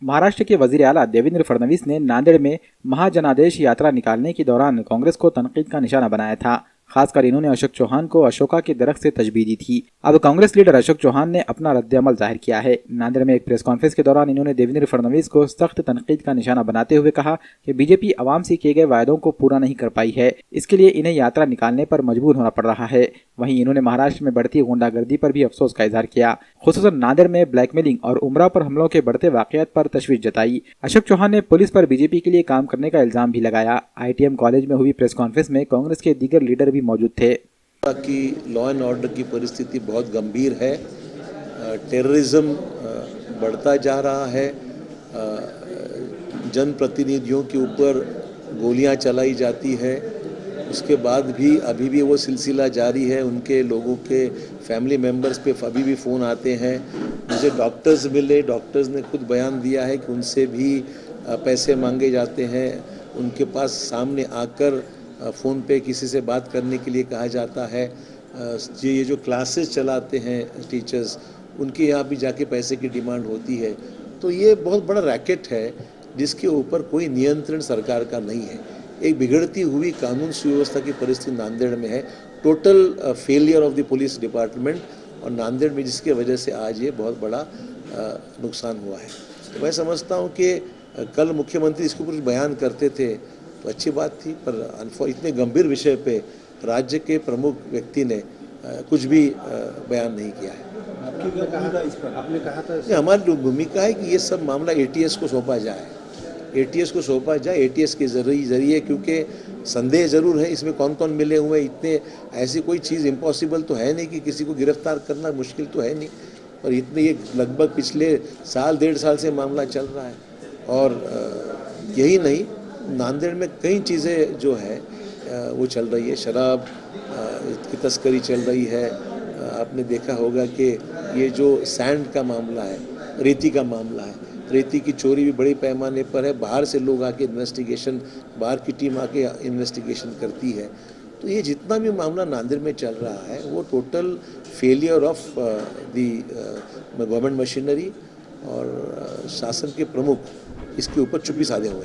महाराष्ट्र के वजीर आला देवेंद्र फडणवीस ने नांदेड़ में महाजनादेश यात्रा निकालने के दौरान कांग्रेस को तनकीद का निशाना बनाया था। खासकर इन्होंने अशोक चौहान को अशोका के दरख्त से तशबीह दी थी। अब कांग्रेस लीडर अशोक चौहान ने अपना रद्द-ए-अमल जाहिर किया है। नांदेड़ में एक प्रेस कॉन्फ्रेंस के दौरान इन्होंने देवेंद्र फडणवीस को सख्त तनकीद का निशाना बनाते हुए कहा कि बीजेपी आवाम से किए गए वायदों को पूरा नहीं कर पाई है, इसके लिए इन्हें यात्रा निकालने पर मजबूर होना पड़ रहा है। वहीं इन्होंने महाराष्ट्र में बढ़ती गुंडागर्दी पर भी अफसोस का इजहार किया। खुसूसन नांदेड़ में ब्लैकमेलिंग और उमरा पर हमलों के बढ़ते वाकयात पर तशवीश जताई। अशोक चौहान ने पुलिस पर बीजेपी के लिए काम करने का इल्जाम भी लगाया। ITM कॉलेज में हुई प्रेस कॉन्फ्रेंस में कांग्रेस के दीगर लीडर भी मौजूद थे। कि लॉ एंड ऑर्डर की परिस्थिति बहुत गंभीर है, टेररिज्म बढ़ता जा रहा है, जनप्रतिनिधियों के ऊपर गोलियां चलाई जाती है, उसके बाद भी अभी भी वो सिलसिला जारी है। उनके लोगों के फैमिली मेम्बर्स पे अभी भी फ़ोन आते हैं। मुझे डॉक्टर्स मिले, डॉक्टर्स ने खुद बयान दिया है कि उनसे भी पैसे मांगे जाते हैं। उनके पास सामने आकर फ़ोन पे किसी से बात करने के लिए कहा जाता है। ये जो क्लासेस चलाते हैं टीचर्स, उनके यहाँ भी जाके पैसे की डिमांड होती है। तो ये बहुत बड़ा रैकेट है जिसके ऊपर कोई नियंत्रण सरकार का नहीं है। एक बिगड़ती हुई कानून सुव्यवस्था की परिस्थिति नांदेड़ में है, total failure of the police department, और नांदेड़ में जिसके वजह से आज ये बहुत बड़ा नुकसान हुआ है। तो मैं समझता हूँ कि कल मुख्यमंत्री इसके ऊपर बयान करते थे तो अच्छी बात थी, पर इतने गंभीर विषय पे राज्य के प्रमुख व्यक्ति ने कुछ भी बयान नहीं किया है। आपने कहा था हमारी भूमिका है कि ये सब मामला ATS को सौंपा जाए, ATS को सौंपा जाए, ATS के जरिए, क्योंकि संदेह जरूर है इसमें कौन कौन मिले हुए। इतने ऐसी कोई चीज़ इम्पॉसिबल तो है नहीं कि किसी को गिरफ्तार करना मुश्किल तो है नहीं, और इतने ये लगभग पिछले साल 1.5 साल से मामला चल रहा है। और यही नहीं, नांदेड़ में कई चीज़ें जो है वो चल रही है। शराब की तस्करी चल रही है। आपने देखा होगा कि ये जो सैंड का मामला है, रेती का मामला है, रेती की चोरी भी बड़े पैमाने पर है। बाहर से लोग आके इन्वेस्टिगेशन, बाहर की टीम आके इन्वेस्टिगेशन करती है। तो ये जितना भी मामला नांदेड़ में चल रहा है वो total failure of the government machinery, और शासन के प्रमुख इसके ऊपर चुप्पी साधे हुए हैं।